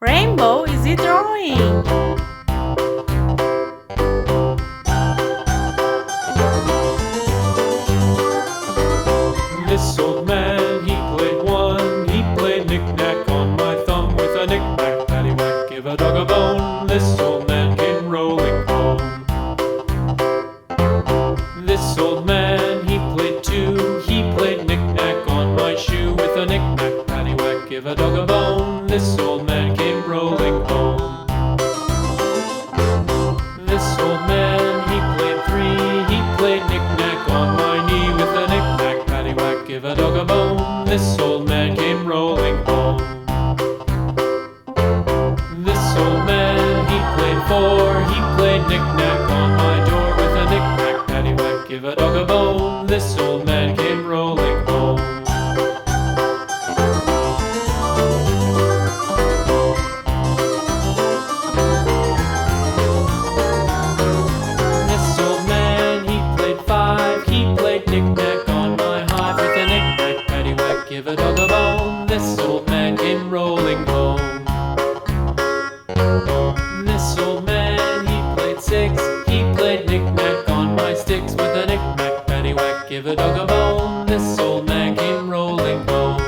Rainbow is he drawing? This old man, he played one. He played knick-knack on my thumb with a knick-knack, paddywhack, give a dog a bone. This old man came rolling home. This old man, he played two. He played knick-knack on my shoe with a knick-knack, paddywhack, give a dog a bone. This old man came rolling home. This old man, he played three. He played knick-knack on my knee with a knick-knack, paddywhack, give a dog a bone. This old man came rolling home. This old man, he played four. He played knick-knack on my door with a knick-knack, paddywhack, give a dog a bone. This old man came rolling home. This old man, he played five. He played knick-knack on my hive with a knick-knack, paddywhack, give a dog a bone. This old man came rolling home. This old man, he played six. He played knick-knack on my sticks with a knick-knack, paddywhack, give a dog a bone. This old man came rolling home.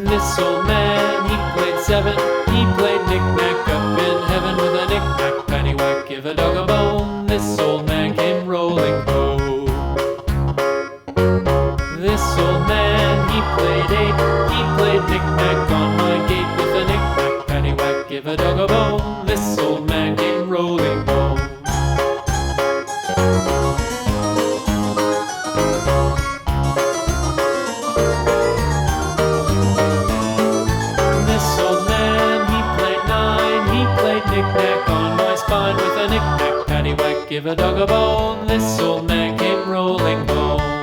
This old man, he played seven. He played knick-knack up in heaven with a knick-knack, paddywhack, give a dog a bone. This old man came rolling home. This old man, he played eight. He played knick-knack on my gate with a knick-knack, paddywhack, give a dog a bone. This old man came rolling home. This old man, he played nine. He played knick-knack on my spine with a knick-knack, paddywhack, give a dog a bone. This old man came rolling home.